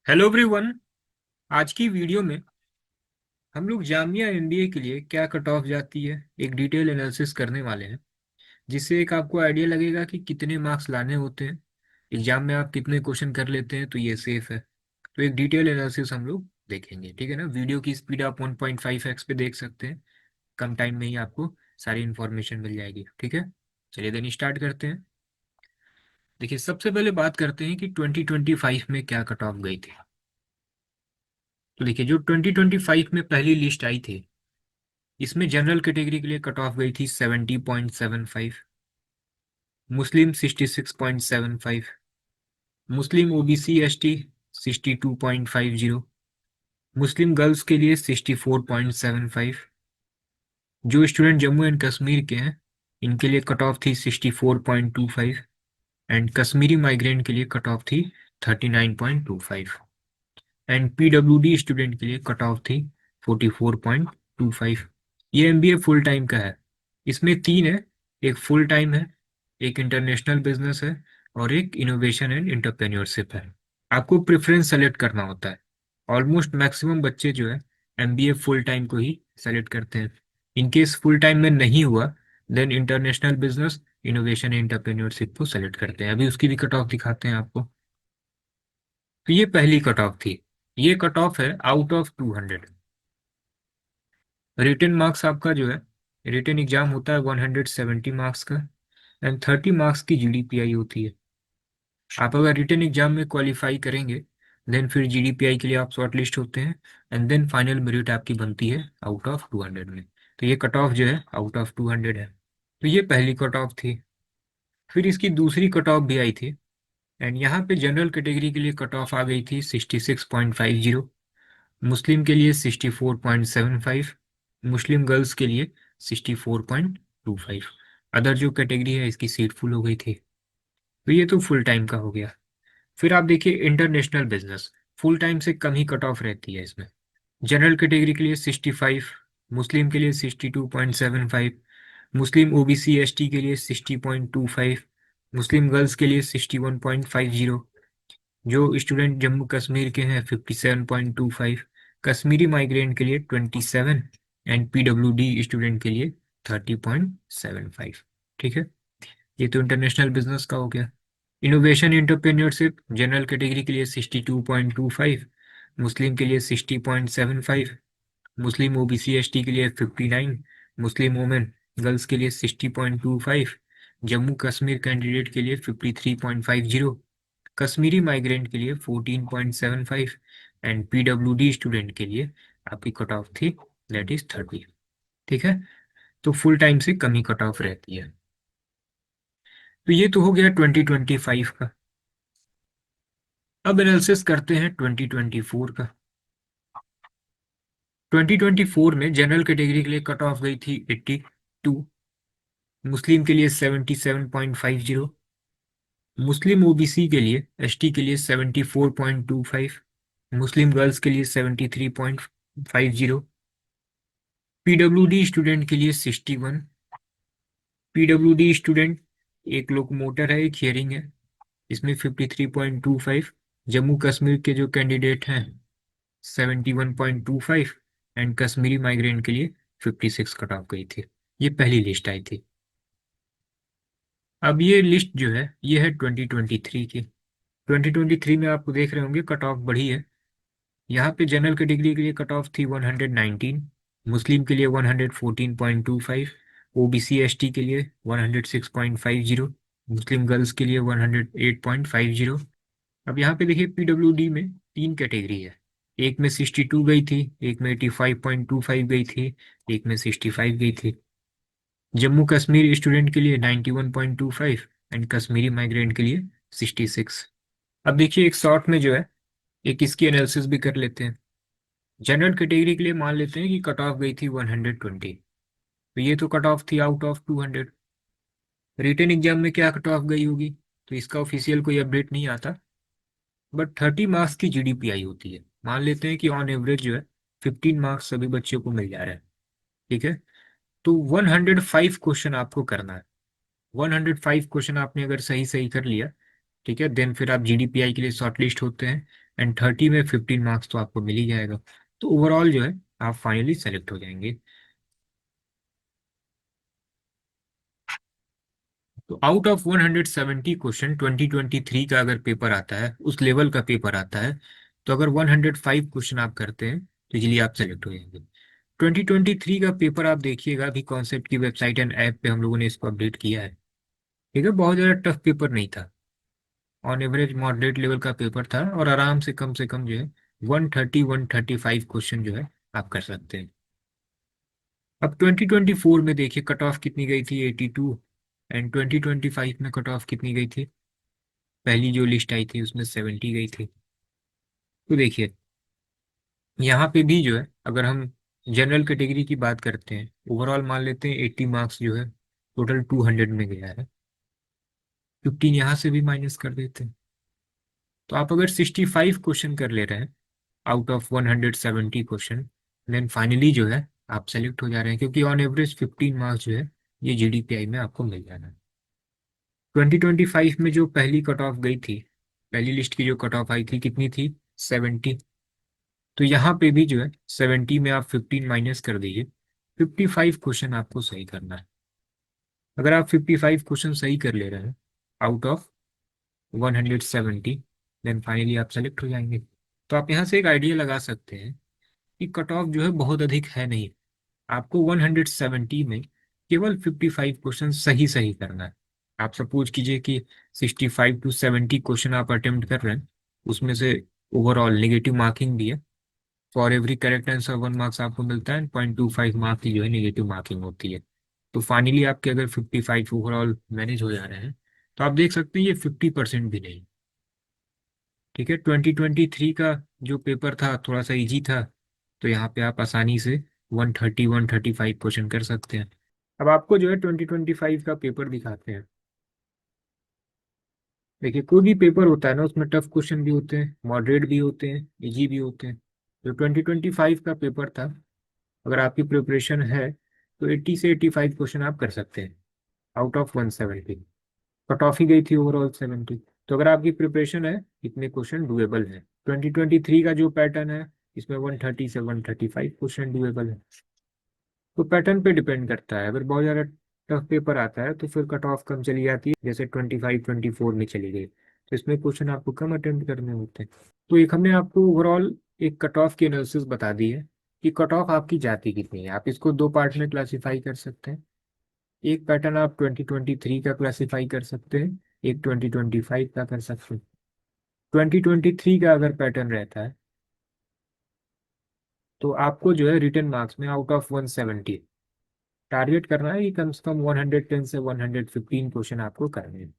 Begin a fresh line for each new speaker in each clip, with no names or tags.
Hello everyone. आज की video में हम लोग जामिया एमबीए के लिए क्या कट ऑफ जाती है एक डिटेल एनालिसिस करने वाले हैं, जिससे एक आपको आइडिया लगेगा कि कितने मार्क्स लाने होते हैं एग्जाम में, आप कितने क्वेश्चन कर लेते हैं तो ये सेफ है। तो एक डिटेल एनालिसिस हम लोग देखेंगे, ठीक है ना। वीडियो की स्पीड आप 1.5x पे देख सकते हैं। कम टाइम में ही आपको सारी इन्फॉर्मेशन मिल जाएगी, ठीक है। चलिए देन स्टार्ट करते हैं। देखिए, सबसे पहले बात करते हैं कि 2025 में क्या कट ऑफ गई थी। तो देखिए, जो 2025 में पहली लिस्ट आई थी, इसमें जनरल कैटेगरी के लिए कट ऑफ गई थी 70.75, मुस्लिम 66.75, मुस्लिम ओबीसी एसटी 62.50, मुस्लिम गर्ल्स के लिए 64.75। जो स्टूडेंट जम्मू एंड कश्मीर के हैं, इनके लिए कट ऑफ थी 64.25, एंड कश्मीरी माइग्रेंट के लिए कट ऑफ थी 39.25, एंड पीडब्ल्यूडी स्टूडेंट के लिए कट ऑफ थी 44.25। ये एमबीए फुल टाइम का है। इसमें तीन है, एक फुल टाइम है, एक इंटरनेशनल बिजनेस है, और एक इनोवेशन एंड एंटरप्रेन्योरशिप है। आपको प्रेफरेंस सेलेक्ट करना होता है। ऑलमोस्ट मैक्सिमम बच्चे जो है एमबीए फुल टाइम को ही सेलेक्ट करते हैं। इनकेस फुल टाइम में नहीं हुआ, then international business, innovation and entrepreneurship को सेलेक्ट करते हैं। अभी उसकी भी कट ऑफ दिखाते हैं आपको। तो ये पहली कट ऑफ थी। ये कट ऑफ है आउट ऑफ 200। रिटन मार्क्स आपका जो है, रिटन एग्जाम होता है 170 मार्क्स का, एंड 30 मार्क्स की जीडीपीआई होती है। आप अगर रिटन एग्जाम में क्वालिफाई करेंगे, देन फिर जीडीपीआई के लिए आप शॉर्ट लिस्ट होते हैं, एंड देन फाइनल मेरिट आपकी बनती है आउट ऑफ 200 में। तो ये कट ऑफ जो है आउट ऑफ 200 है। तो ये पहली कट ऑफ थी। फिर इसकी दूसरी कट ऑफ भी आई थी, एंड यहाँ पे जनरल कैटेगरी के लिए कट ऑफ आ गई थी 66.50, मुस्लिम के लिए 64.75, मुस्लिम गर्ल्स के लिए 64.25। अदर जो कैटेगरी है, इसकी सीट फुल हो गई थी। तो ये तो फुल टाइम का हो गया। फिर आप देखिए इंटरनेशनल बिजनेस, फुल टाइम से कम ही कट ऑफ रहती है इसमें। जनरल कैटेगरी के लिए 65, मुस्लिम के लिए 62.75, मुस्लिम ओबीसी एसटी के लिए 60.25, मुस्लिम गर्ल्स के लिए 61.50, जो स्टूडेंट जम्मू कश्मीर के हैं 57.25, कश्मीरी माइग्रेंट के लिए 27, एंड पीडब्ल्यूडी स्टूडेंट के लिए 30.75। ठीक है, ये तो इंटरनेशनल बिजनेस का हो गया। इनोवेशन एंटरप्रेन्योरशिप, जनरल कैटेगरी के लिए 62.25, मुस्लिम के लिए 60.75, मुस्लिम ओबीसी एसटी के लिए 59, मुस्लिम वुमेन गर्ल्स के लिए 60.25, जम्मू कश्मीर कैंडिडेट के लिए 53.50, कश्मीरी माइग्रेंट के लिए 14.75, एंड पीडब्ल्यूडी स्टूडेंट के लिए आपकी कट ऑफ थी दैट इज 30। ठीक है, तो फुल टाइम से कम ही कट ऑफ रहती है। तो ये तो हो गया 2025 का। अब एनालिसिस करते हैं 2024 का। 2024 में जनरल कैटेगरी के लिए कट ऑफ गई थी 82, मुस्लिम के लिए 77.50, मुस्लिम ओबीसी के लिए एसटी के लिए 74.25, मुस्लिम गर्ल्स के लिए 73.50, पीडब्ल्यूडी स्टूडेंट के लिए 61। पीडब्ल्यूडी स्टूडेंट एक लोकोमोटर है, एक हियरिंग है, इसमें 53.25। जम्मू कश्मीर के जो कैंडिडेट हैं 71.25, एंड कश्मीरी माइग्रेंट के लिए 56 कट ऑफ गई थी। ये पहली लिस्ट आई थी। अब ये लिस्ट जो है ये है 2023 की। 2023 में आप देख रहे होंगे कट ऑफ बढ़ी है। यहाँ पे जनरल कैटेगरी के लिए कट ऑफ थी 119, मुस्लिम के लिए 114.25, ओबीसी एसटी के लिए 106.50, मुस्लिम गर्ल्स के लिए 108.50। अब यहाँ पे देखिए पीडब्ल्यूडी में तीन कैटेगरी है, एक में 62 गई थी, एक में 85.25 गई थी, एक में 65 गई थी। जम्मू कश्मीर स्टूडेंट के लिए 91.25, एंड कश्मीरी माइग्रेंट के लिए 66। अब देखिए एक शॉर्ट में जो है एक इसकी एनालिसिस भी कर लेते हैं। जनरल कैटेगरी के लिए मान लेते हैं कि कट ऑफ गई थी 120, तो ये तो कट ऑफ थी आउट ऑफ 200। रिटन एग्जाम में क्या कट ऑफ गई होगी, तो इसका ऑफिशियल कोई अपडेट नहीं आता, बट 30 मार्क्स की जीडीपीआई होती है। मान लेते हैं कि ऑन एवरेज जो है 15 मार्क्स सभी बच्चों को मिल जा रहा है। ठीक है, तो 105 क्वेश्चन आपको करना है। 105 क्वेश्चन आपने अगर सही सही कर लिया, ठीक है, देन फिर आप जीडीपीआई के लिए शॉर्टलिस्ट होते हैं, एंड 30 में 15 मार्क्स तो आपको मिल ही जाएगा। तो ओवरऑल जो है आप फाइनली सेलेक्ट हो जाएंगे। तो आउट ऑफ 170 क्वेश्चन 2023 का अगर पेपर आता है, उस लेवल का पेपर आता है, तो अगर 105 क्वेश्चन आप करते हैं तो इजीली आप सेलेक्ट हो जाएंगे। 2023 का पेपर आप देखिएगा, अभी कॉन्सेप्ट की वेबसाइट एंड ऐप पे हम लोगों ने इसको अपडेट किया है। ठीक है, बहुत ज़्यादा टफ पेपर नहीं था, ऑन एवरेज मॉडरेट लेवल का पेपर था, और आराम से कम जो है 135 क्वेश्चन जो है आप कर सकते हैं। अब 2024 में देखिए कट ऑफ कितनी गई थी, 82, एंड 2025 में कट ऑफ कितनी गई थी, पहली जो लिस्ट आई थी उसमें 70 गई थी। तो देखिए यहाँ पे भी जो है अगर हम जनरल कैटेगरी की बात करते हैं, ओवरऑल मान लेते हैं 80 मार्क्स जो है टोटल 200 में गया है, 15 यहाँ से भी माइनस कर देते हैं। तो आप अगर 65 क्वेश्चन कर ले रहे हैं out of 170 question, then finally जो है आप सेलेक्ट हो जा रहे हैं, क्योंकि ऑन एवरेज 15 मार्क्स जो है ये जीडीपीआई में आपको मिल जाना है। 2025 में जो पहली कट ऑफ गई थी, पहली लिस्ट की जो कट ऑफ आई थी कितनी थी, 70। तो यहाँ पे भी जो है 70 में आप 15 माइनस कर दीजिए, 55 क्वेश्चन आपको सही करना है। अगर आप 55 क्वेश्चन सही कर ले रहे हैं आउट ऑफ 170, देन फाइनली आप सेलेक्ट हो जाएंगे। तो आप यहाँ से एक आइडिया लगा सकते हैं कि कट ऑफ जो है बहुत अधिक है नहीं, आपको 170 में केवल 55 क्वेश्चन सही सही करना है। आप सपोज कीजिए कि 65 टू 70 क्वेश्चन आप अटेम्प्ट कर रहे हैं, उसमें से ओवरऑल नेगेटिव मार्किंग भी है, for every correct answer 1 marks आपको मिलता है, 0.25 मार्क की जो है नेगेटिव मार्किंग होती है। तो फाइनली आपके अगर 55 ओवरऑल मैनेज हो जा रहे हैं, तो आप देख सकते हैं ये 50% भी नहीं। ठीक है, 2023 का जो पेपर था थोड़ा सा इजी था, तो यहाँ पे आप आसानी से 135 क्वेश्चन कर सकते हैं। अब आपको जो है 2025 का पेपर दिखाते हैं। देखिए कोई भी पेपर होता है ना, उसमें टफ क्वेश्चन भी होते हैं, मॉडरेट भी होते हैं, इजी भी होते हैं। जो 2025 का पेपर था, अगर आपकी प्रिपरेशन है तो 80 से 85 क्वेश्चन आप कर सकते हैं आउट ऑफ 170। कट ऑफ ही गई थी ओवरऑल 70। तो अगर आपकी प्रिपरेशन है, इतने क्वेश्चन डुएबल है। 2023 का जो पैटर्न है, इसमें 130 से 135 क्वेश्चन डुएबल है। तो पैटर्न पे डिपेंड करता है, अगर बहुत ज़्यादा टफ पेपर आता है तो फिर कट ऑफ कम चली जाती है, जैसे 25-24 में चली गई, तो इसमें क्वेश्चन आपको कम अटेम्प्ट करने होते हैं। तो एक हमने आपको ओवरऑल एक कट ऑफ की एनालिसिस बता दी है कि कट ऑफ आपकी जाती कितनी है। आप इसको दो पार्ट में क्लासीफाई कर सकते हैं। एक पैटर्न आप 2023 का क्लासीफाई कर सकते हैं, एक 2025 का कर सकते हैं। 2023 का अगर पैटर्न रहता है तो आपको जो है रिटन मार्क्स में आउट ऑफ 170 टारगेट करना है कि कम से कम 110 से 115 क्वेश्चन आपको करने हैं।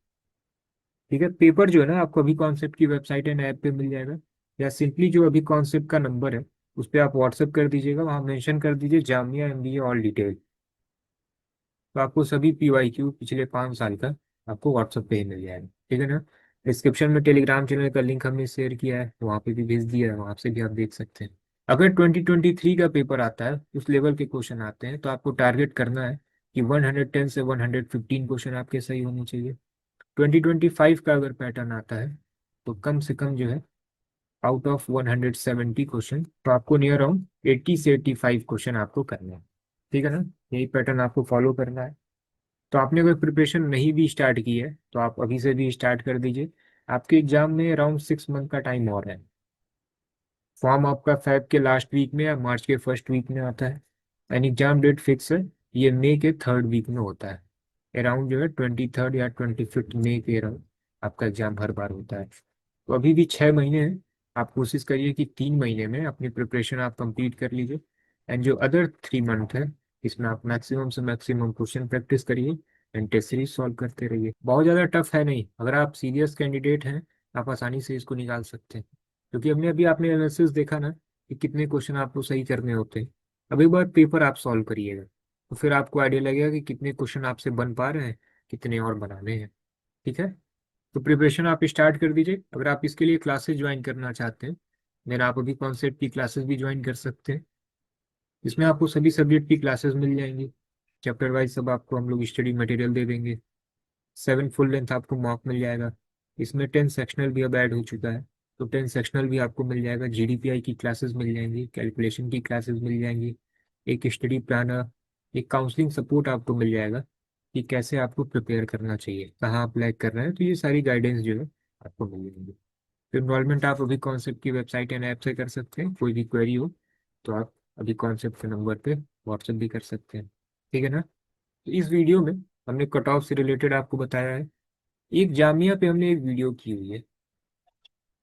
ठीक है, पेपर जो है ना आपको अभी कॉन्सेप्ट की वेबसाइट एंड ऐप पे मिल जाएगा, या सिंपली जो अभी कॉन्सेप्ट का नंबर है उस पर आप व्हाट्सएप कर दीजिएगा, वहाँ मेंशन कर दीजिए जामिया एमबीए ऑल डिटेल। तो आपको सभी पीवाईक्यू पिछले 5 साल का आपको व्हाट्सएप पे ही मिल जाएगा। ठीक है ना। डिस्क्रिप्शन में टेलीग्राम चैनल का लिंक हमने शेयर किया है, वहाँ पे भी भेज दिया है, वहाँ से भी आप देख सकते हैं। अगर 2023 का पेपर आता है, उस लेवल के क्वेश्चन आते हैं, तो आपको टारगेट करना है कि 110 से 115 क्वेश्चन आपके सही होने चाहिए। 2025 का अगर पैटर्न आता है तो कम से कम जो है आउट ऑफ 170 क्वेश्चन, तो आपको नियर अराउंड 80 से 85 क्वेश्चन आपको करना है। ठीक है ना, यही पैटर्न आपको फॉलो करना है। तो आपने अगर प्रिपरेशन नहीं भी स्टार्ट की है तो आप अभी से भी स्टार्ट कर दीजिए। आपके एग्जाम में अराउंड 6 मंथ का टाइम और है। फॉर्म आपका फेब के लास्ट वीक में या मार्च के फर्स्ट वीक में आता है, एंड एग्जाम डेट फिक्स है, ये मई के थर्ड वीक में होता है। अराउंड जो है 23 या 25 मई के अराउंड आपका एग्जाम हर बार होता है। तो अभी भी 6 महीने हैं। आप कोशिश करिए कि 3 महीने में अपनी प्रिपरेशन आप कंप्लीट कर लीजिए, एंड जो अदर 3 मंथ है इसमें आप मैक्सिमम से मैक्सिमम क्वेश्चन प्रैक्टिस करिए एंड टेस्ट सीरीज सॉल्व करते रहिए। बहुत ज़्यादा टफ है नहीं, अगर आप सीरियस कैंडिडेट हैं आप आसानी से इसको निकाल सकते हैं, क्योंकि हमने अभी आपने एनालिसिस देखा ना कि कितने क्वेश्चन आपको सही करने होते हैं। अब एक बार पेपर आप सॉल्व करिएगा तो फिर आपको आइडिया लगेगा कि कितने क्वेश्चन आपसे बन पा रहे हैं, कितने और बनाने हैं। ठीक है, तो प्रिपरेशन आप स्टार्ट कर दीजिए। अगर आप इसके लिए क्लासेस ज्वाइन करना चाहते हैं, देन आप अभी कॉन्सेप्ट की क्लासेस भी ज्वाइन कर सकते हैं। इसमें आपको सभी सब्जेक्ट की क्लासेस मिल जाएंगी, चैप्टर वाइज सब आपको हम लोग स्टडी मटेरियल दे देंगे। 7 फुल लेंथ आपको मॉक मिल जाएगा। इसमें 10 सेक्शनल भी अब ऐड हो चुका है, तो 10 सेक्शनल भी आपको मिल जाएगा, जीडीपीआई की क्लासेस मिल जाएंगी, कैलकुलेशन की क्लासेस मिल जाएंगी, एक स्टडी प्लानर, एक काउंसलिंग सपोर्ट आपको मिल जाएगा कि कैसे आपको प्रिपेयर करना चाहिए, कहाँ अप्लाई कर रहे हैं, तो ये सारी गाइडेंस जो है आपको मिल जाएंगी। तो इन्वॉल्वमेंट आप अभी कॉन्सेप्ट की वेबसाइट एंड ऐप से कर सकते हैं, कोई भी क्वेरी हो तो आप अभी कॉन्सेप्ट के नंबर पे व्हाट्सएप भी कर सकते हैं, ठीक है ना। तो इस वीडियो में हमने कट ऑफ से रिलेटेड आपको बताया है, एक जामिया पे हमने एक वीडियो की हुई है,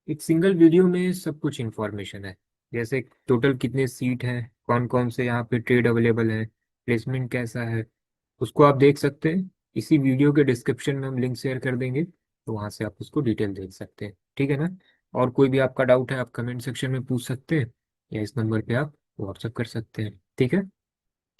एक सिंगल वीडियो में सब कुछ इन्फॉर्मेशन है, जैसे टोटल कितने सीट हैं, कौन कौन से यहाँ पे ट्रेड अवेलेबल है, प्लेसमेंट कैसा है, उसको आप देख सकते हैं। इसी वीडियो के डिस्क्रिप्शन में हम लिंक शेयर कर देंगे, तो वहाँ से आप उसको डिटेल देख सकते हैं, ठीक है ना। और कोई भी आपका डाउट है आप कमेंट सेक्शन में पूछ सकते हैं, या इस नंबर पे आप व्हाट्सअप कर सकते हैं, ठीक है।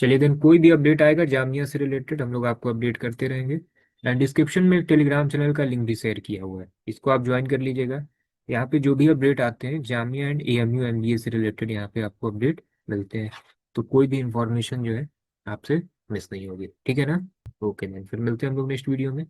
चलिए देन, कोई भी अपडेट आएगा जामिया से रिलेटेड हम लोग आपको अपडेट करते रहेंगे। एंड डिस्क्रिप्शन में टेलीग्राम चैनल का लिंक भी शेयर किया हुआ है, इसको आप ज्वाइन कर लीजिएगा। यहाँ पे जो भी अपडेट आते हैं जामिया एंड एएमयू एमबीए से रिलेटेड, यहाँ पे आपको अपडेट मिलते हैं, तो कोई भी इंफॉर्मेशन जो है आपसे मिस नहीं होगी, ठीक है ना। ओके देन, फिर मिलते हैं हम लोग नेक्स्ट वीडियो में।